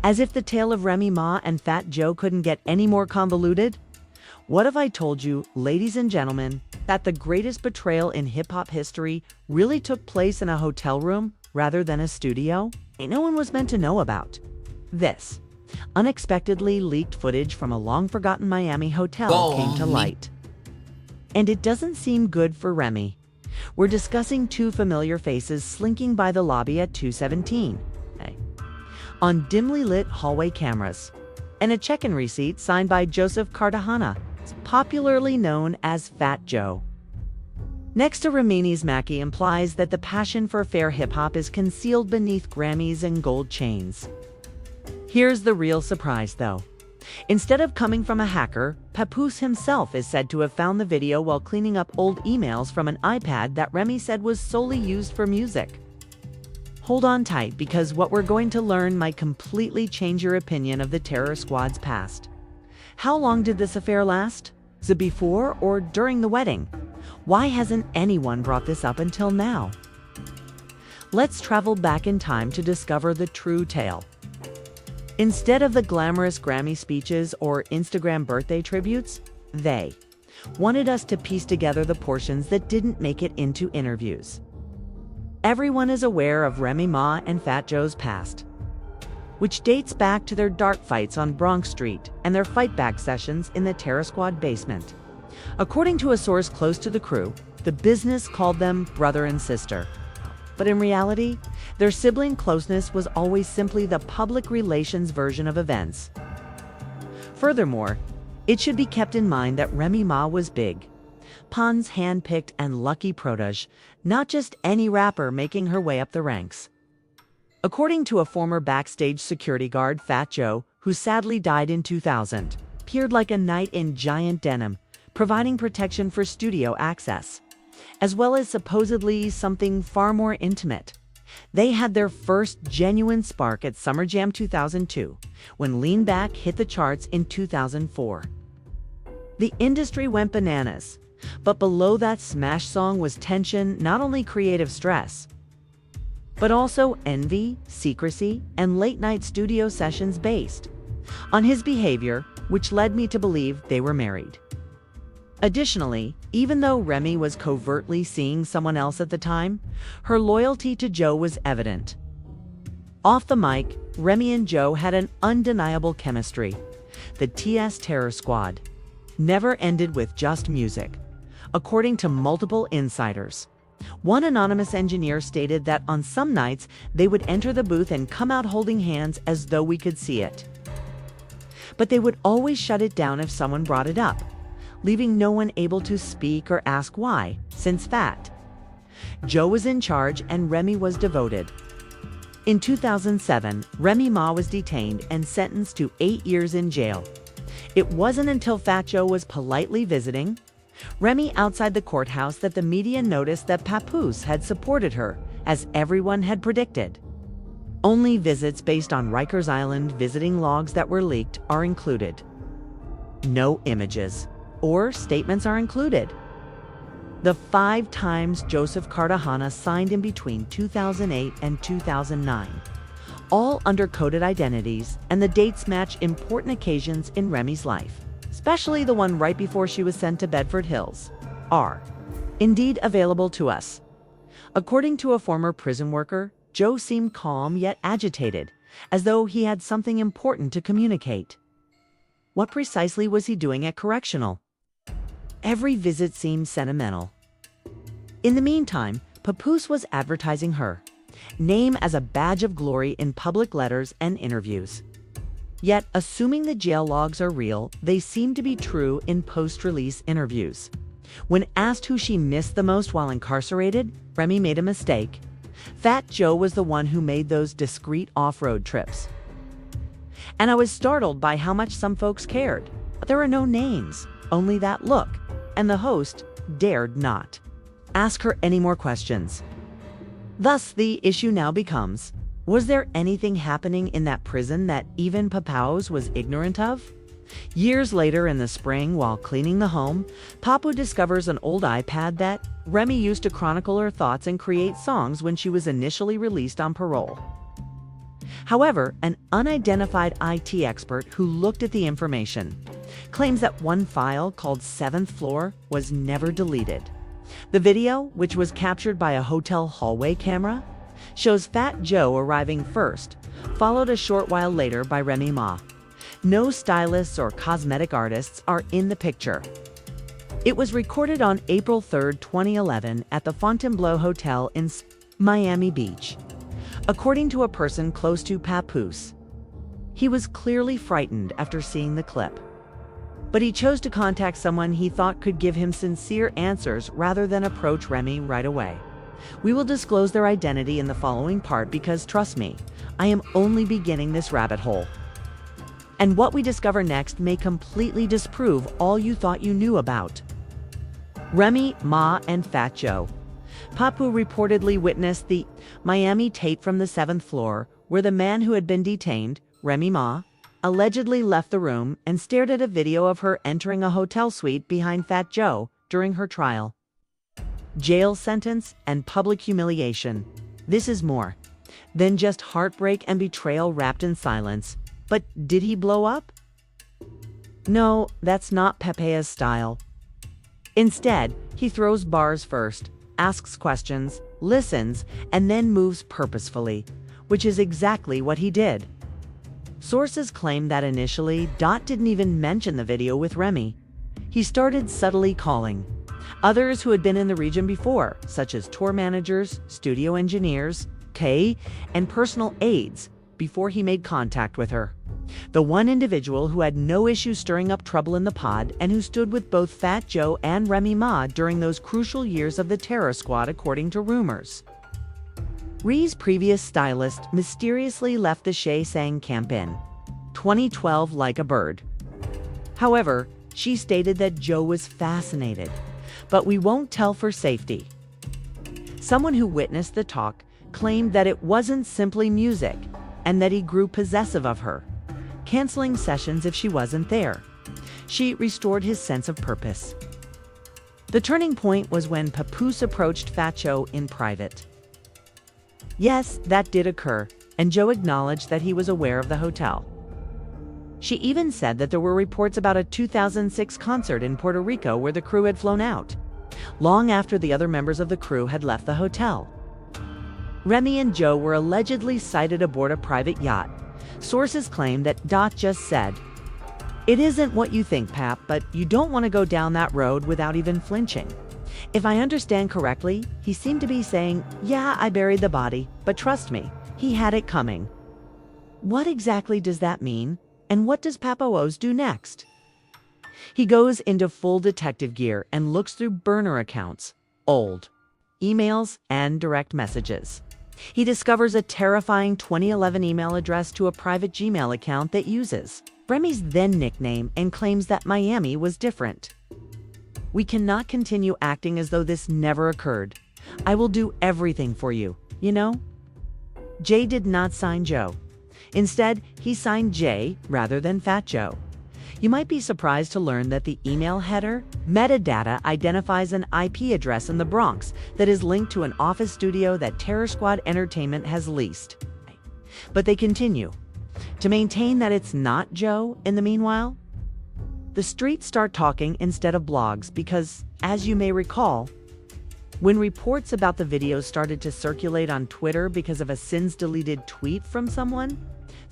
As if the tale of Remy Ma and Fat Joe couldn't get any more convoluted? What if I told you, ladies and gentlemen, that the greatest betrayal in hip-hop history really took place in a hotel room rather than a studio? No one was meant to know about. This unexpectedly leaked footage from a long-forgotten Miami hotel came to light. And it doesn't seem good for Remy. We're discussing two familiar faces slinking by the lobby at 217 on dimly lit hallway cameras, and a check-in receipt signed by Joseph Cartagena, popularly known as Fat Joe. Next to Remini's Mackie implies that the passion for fair hip-hop is concealed beneath Grammys and gold chains. Here's the real surprise, though. Instead of coming from a hacker, Papoose himself is said to have found the video while cleaning up old emails from an iPad that Remy said was solely used for music. Hold on tight, because what we're going to learn might completely change your opinion of the Terror Squad's past. How long did this affair last? Was it before or during the wedding? Why hasn't anyone brought this up until now? Let's travel back in time to discover the true tale. Instead of the glamorous Grammy speeches or Instagram birthday tributes, they wanted us to piece together the portions that didn't make it into interviews. Everyone is aware of Remy Ma and Fat Joe's past, which dates back to their dark fights on Bronx Street and their fight-back sessions in the Terror Squad basement. According to a source close to the crew, the business called them brother and sister. But in reality, their sibling closeness was always simply the public relations version of events. Furthermore, it should be kept in mind that Remy Ma was big, Pon's hand-picked and lucky protege, not just any rapper making her way up the ranks. According to a former backstage security guard, Fat Joe, who sadly died in 2000, appeared like a knight in giant denim, providing protection for studio access, as well as supposedly something far more intimate. They had their first genuine spark at Summer Jam 2002, when Lean Back hit the charts in 2004. The industry went bananas, but below that smash song was tension, not only creative stress, but also envy, secrecy, and late-night studio sessions based on his behavior, which led me to believe they were married. Additionally, even though Remy was covertly seeing someone else at the time, her loyalty to Joe was evident. Off the mic, Remy and Joe had an undeniable chemistry. The TS Terror Squad never ended with just music, according to multiple insiders. One anonymous engineer stated that on some nights, they would enter the booth and come out holding hands as though we could see it. But they would always shut it down if someone brought it up, leaving no one able to speak or ask why, since Fat Joe was in charge and Remy was devoted. In 2007, Remy Ma was detained and sentenced to 8 years in jail. It wasn't until Fat Joe was politely visiting Remy outside the courthouse that the media noticed that Papoose had supported her, as everyone had predicted. Only visits based on Rikers Island visiting logs that were leaked are included. No images or statements are included. The 5 times Joseph Cartagena signed in between 2008 and 2009, all under coded identities, and the dates match important occasions in Remy's life, especially the one right before she was sent to Bedford Hills, are indeed available to us. According to a former prison worker, Joe seemed calm yet agitated, as though he had something important to communicate. What precisely was he doing at correctional? Every visit seemed sentimental. In the meantime, Papoose was advertising her name as a badge of glory in public letters and interviews. Yet, assuming the jail logs are real, they seem to be true in post-release interviews. When asked who she missed the most while incarcerated, Remy made a mistake. Fat Joe was the one who made those discreet off-road trips. And I was startled by how much some folks cared. But there are no names, only that look, and the host dared not ask her any more questions. Thus, the issue now becomes, was there anything happening in that prison that even Papoose was ignorant of? Years later in the spring, while cleaning the home, Papu discovers an old iPad that Remy used to chronicle her thoughts and create songs when she was initially released on parole. However, an unidentified IT expert who looked at the information claims that one file called 7th Floor was never deleted. The video, which was captured by a hotel hallway camera, shows Fat Joe arriving first, followed a short while later by Remy Ma. No stylists or cosmetic artists are in the picture. It was recorded on April 3, 2011 at the Fontainebleau Hotel in Miami Beach. According to a person close to Papoose, he was clearly frightened after seeing the clip. But he chose to contact someone he thought could give him sincere answers rather than approach Remy right away. We will disclose their identity in the following part because, trust me, I am only beginning this rabbit hole. And what we discover next may completely disprove all you thought you knew about Remy Ma and Fat Joe. Papoose reportedly witnessed the Miami tape from the 7th floor, where the man who had been detained, Remy Ma, allegedly left the room and stared at a video of her entering a hotel suite behind Fat Joe during her trial. Jail sentence and public humiliation. This is more than just heartbreak and betrayal wrapped in silence. But did he blow up? No, that's not Pepe's style. Instead, he throws bars first, asks questions, listens, and then moves purposefully, which is exactly what he did. Sources claim that initially, Dot didn't even mention the video with Remy. He started subtly calling others who had been in the region before, such as tour managers, studio engineers, and personal aides, before he made contact with her. The one individual who had no issue stirring up trouble in the pod and who stood with both Fat Joe and Remy Ma during those crucial years of the terror squad, according to rumors. Rhee's previous stylist mysteriously left the Shea Sang camp in 2012 like a bird. However, she stated that Joe was fascinated, but we won't tell for safety. Someone who witnessed the talk claimed that it wasn't simply music and that he grew possessive of her, canceling sessions if she wasn't there. She restored his sense of purpose. The turning point was when Papoose approached Fat Joe in private. Yes, that did occur, and Joe acknowledged that he was aware of the hotel. She even said that there were reports about a 2006 concert in Puerto Rico where the crew had flown out, long after the other members of the crew had left the hotel. Remy and Joe were allegedly sighted aboard a private yacht. Sources claim that Dot just said, "It isn't what you think, Pap, but you don't want to go down that road," without even flinching. If I understand correctly, he seemed to be saying, "Yeah, I buried the body, but trust me, he had it coming." What exactly does that mean? And what does Papoose do next? He goes into full detective gear and looks through burner accounts, old emails, and direct messages. He discovers a terrifying 2011 email address to a private Gmail account that uses Remy's then nickname and claims that Miami was different. We cannot continue acting as though this never occurred. I will do everything for you, you know? Jay did not sign Joe. Instead, he signed Jay rather than Fat Joe. You might be surprised to learn that the email header metadata identifies an IP address in the Bronx that is linked to an office studio that Terror Squad Entertainment has leased. But they continue to maintain that it's not Joe in the meanwhile. The streets start talking instead of blogs because, as you may recall, when reports about the videos started to circulate on Twitter because of a since-deleted tweet from someone,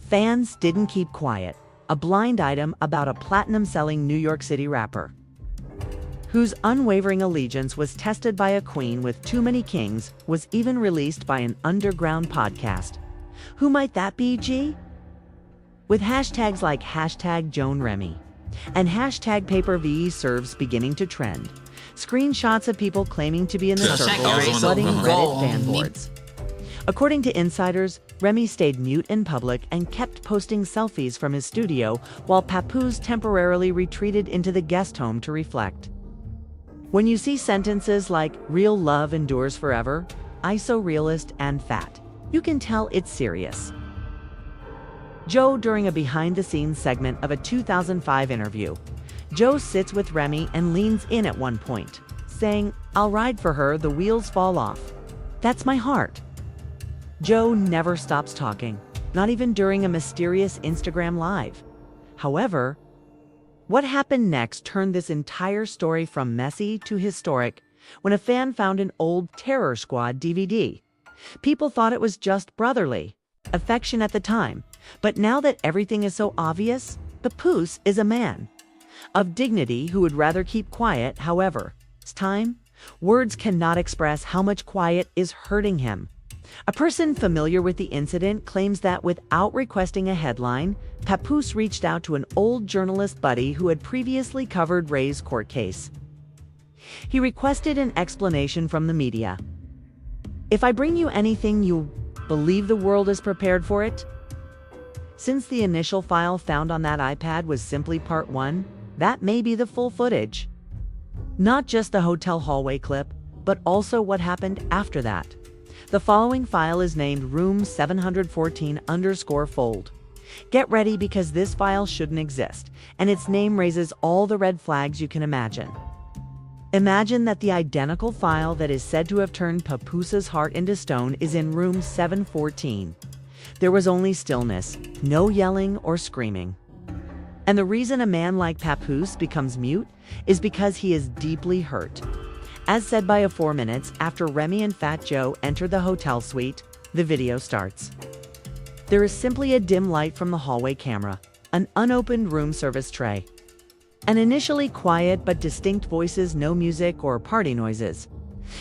fans didn't keep quiet. A blind item about a platinum-selling New York City rapper whose unwavering allegiance was tested by a queen with too many kings was even released by an underground podcast. Who might that be, G? With hashtags like #JoanRemy and #PaperVE serves beginning to trend, screenshots of people claiming to be in the circle flooding Reddit fan boards. According to insiders, Remy stayed mute in public and kept posting selfies from his studio while Papoose temporarily retreated into the guest home to reflect. When you see sentences like "real love endures forever," "ISO realist," and "fat," you can tell it's serious. Joe, during a behind-the-scenes segment of a 2005 interview, Joe sits with Remy and leans in at one point, saying, "I'll ride for her, the wheels fall off. That's my heart." Joe never stops talking. not even during a mysterious Instagram Live. However, what happened next turned this entire story from messy to historic when a fan found an old Terror Squad DVD. People thought it was just brotherly affection at the time, but now that everything is so obvious, Papoose is a man of dignity who would rather keep quiet. However, it's time. Words cannot express how much quiet is hurting him. A person familiar with the incident claims that without requesting a headline, Papoose reached out to an old journalist buddy who had previously covered Ray's court case. He requested an explanation from the media. "If I bring you anything, you believe the world is prepared for it?" Since the initial file found on that iPad was simply part 1, that may be the full footage. Not just the hotel hallway clip, but also what happened after that. The following file is named Room 714_fold. Get ready because this file shouldn't exist, and its name raises all the red flags you can imagine. Imagine that the identical file that is said to have turned Papoose's heart into stone is in room 714. There was only stillness, no yelling or screaming. And the reason a man like Papoose becomes mute is because he is deeply hurt. As said by a 4 minutes after Remy and Fat Joe entered the hotel suite, the video starts. There is simply a dim light from the hallway camera, an unopened room service tray, and initially quiet but distinct voices, no music or party noises.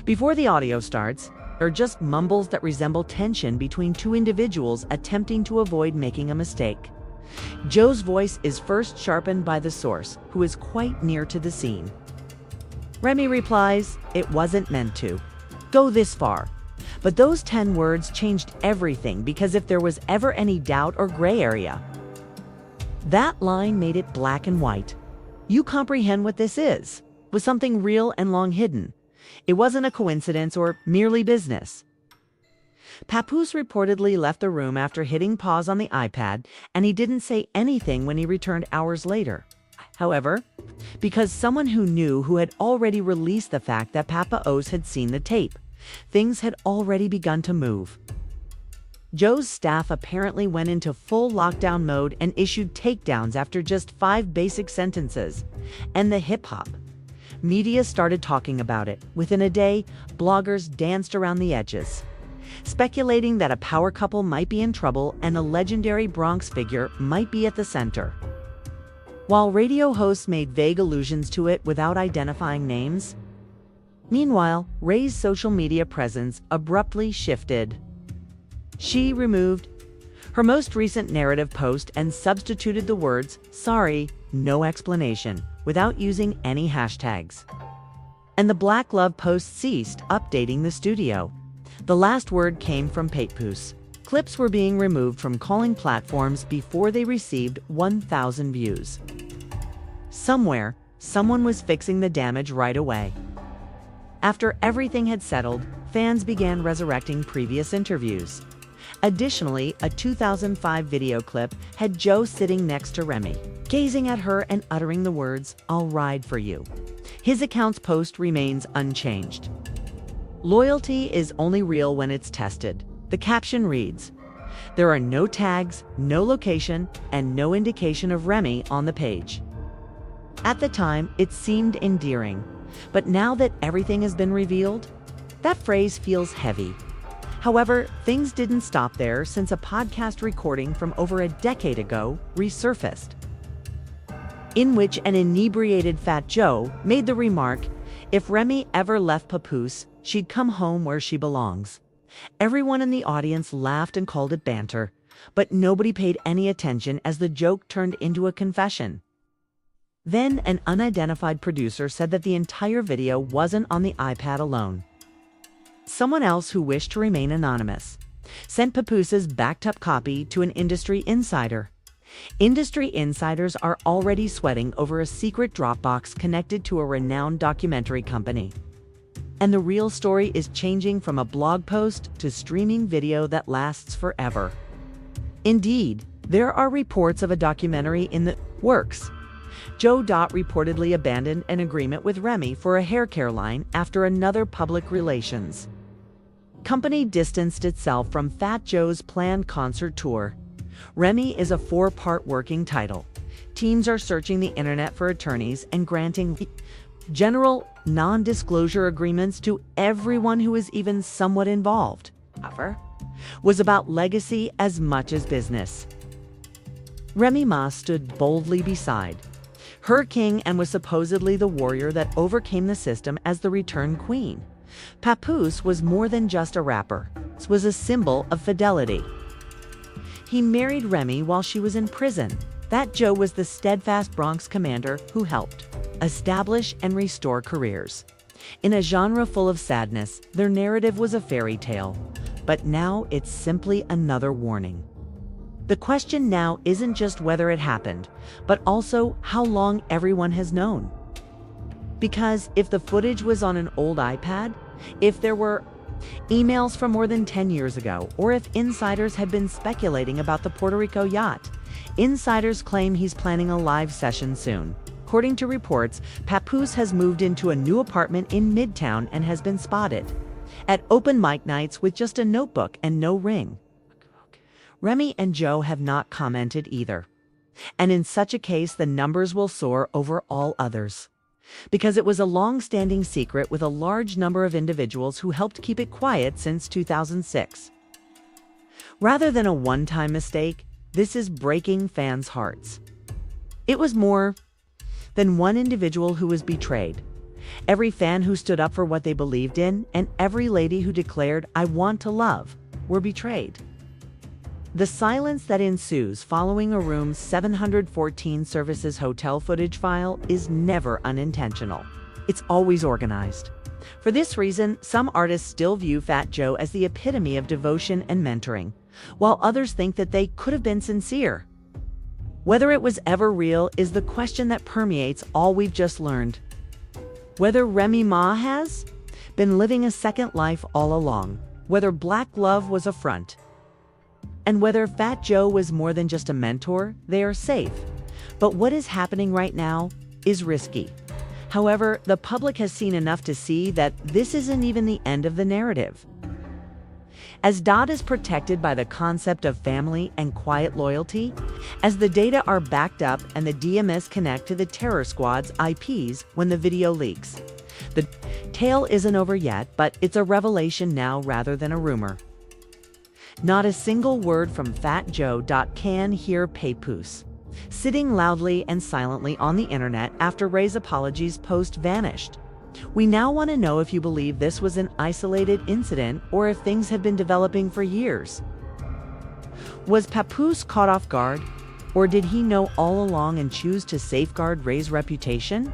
Before the audio starts, there are just mumbles that resemble tension between two individuals attempting to avoid making a mistake. Joe's voice is first sharpened by the source, who is quite near to the scene. Remy replies, "It wasn't meant to go this far." But those 10 words changed everything, because if there was ever any doubt or gray area, that line made it black and white. You comprehend what this is? Was something real and long hidden. It wasn't a coincidence or merely business. Papoose reportedly left the room after hitting pause on the iPad, and he didn't say anything when he returned hours later. However, because someone who knew who had already released the fact that Papoose had seen the tape, things had already begun to move. Joe's staff apparently went into full lockdown mode and issued takedowns after just 5 basic sentences, and the hip-hop media started talking about it. Within a day, bloggers danced around the edges, speculating that a power couple might be in trouble and a legendary Bronx figure might be at the center. While radio hosts made vague allusions to it without identifying names, meanwhile, Ray's social media presence abruptly shifted. She removed her most recent narrative post and substituted the words, "Sorry, no explanation," without using any hashtags. And the Black Love post ceased updating the studio. The last word came from Papoose. Clips were being removed from calling platforms before they received 1,000 views. Somewhere, someone was fixing the damage right away. After everything had settled, fans began resurrecting previous interviews. Additionally, a 2005 video clip had Joe sitting next to Remy, gazing at her and uttering the words, "I'll ride for you." His account's post remains unchanged. Loyalty is only real when it's tested. The caption reads, "There are no tags, no location, and no indication of Remy on the page." At the time, it seemed endearing, but now that everything has been revealed, that phrase feels heavy. However, things didn't stop there, since a podcast recording from over a decade ago resurfaced, in which an inebriated Fat Joe made the remark, "If Remy ever left Papoose, she'd come home where she belongs." Everyone in the audience laughed and called it banter, but nobody paid any attention as the joke turned into a confession. Then an unidentified producer said that the entire video wasn't on the iPad alone. Someone else who wished to remain anonymous sent Papoose's backed-up copy to an industry insider. Industry insiders are already sweating over a secret Dropbox connected to a renowned documentary company. And the real story is changing from a blog post to streaming video that lasts forever. Indeed, there are reports of a documentary in the works. Joe reportedly abandoned an agreement with Remy for a hair care line after another public relations company distanced itself from Fat Joe's planned concert tour. Remy is a four-part working title. Teams are searching the internet for attorneys and granting general non-disclosure agreements to everyone who is even somewhat involved. However, was about legacy as much as business. Remy Ma stood boldly beside her king and was supposedly the warrior that overcame the system as the returned queen. Papoose was more than just a rapper. It was a symbol of fidelity. He married Remy while she was in prison. Fat Joe was the steadfast Bronx commander who helped establish and restore careers. In a genre full of sadness, their narrative was a fairy tale, but now it's simply another warning. The question now isn't just whether it happened, but also how long everyone has known. Because if the footage was on an old iPad, if there were emails from more than 10 years ago, or if insiders had been speculating about the Puerto Rico yacht, insiders claim he's planning a live session soon. According to reports, Papoose has moved into a new apartment in Midtown and has been spotted at open mic nights with just a notebook and no ring. Remy and Joe have not commented either. And in such a case, the numbers will soar over all others. Because it was a long-standing secret with a large number of individuals who helped keep it quiet since 2006. Rather than a one-time mistake, this is breaking fans' hearts. It was more than one individual who was betrayed. Every fan who stood up for what they believed in, and every lady who declared, "I want to love," were betrayed. The silence that ensues following a room 714 services hotel footage file is never unintentional. It's always organized. For this reason, some artists still view Fat Joe as the epitome of devotion and mentoring, while others think that they could have been sincere. Whether it was ever real is the question that permeates all we've just learned. Whether Remy Ma has been living a second life all along, whether black love was a front, and whether Fat Joe was more than just a mentor, they are safe. But what is happening right now is risky. However, the public has seen enough to see that this isn't even the end of the narrative. As Dodd is protected by the concept of family and quiet loyalty, as the data are backed up and the DMS connect to the terror squad's IPs when the video leaks. The tale isn't over yet, but it's a revelation now rather than a rumor. Not a single word from Fat Joe. Can hear Papoose sitting loudly and silently on the internet after Ray's apologies post vanished. We now want to know if you believe this was an isolated incident or if things have been developing for years. Was Papoose caught off guard, or did he know all along and choose to safeguard Ray's reputation?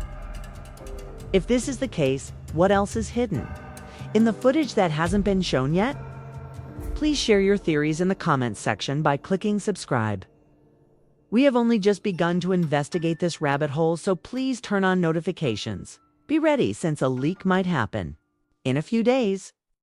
If this is the case, what else is hidden in the footage that hasn't been shown yet? Please share your theories in the comments section by clicking subscribe. We have only just begun to investigate this rabbit hole, so please turn on notifications. Be ready since a leak might happen in a few days.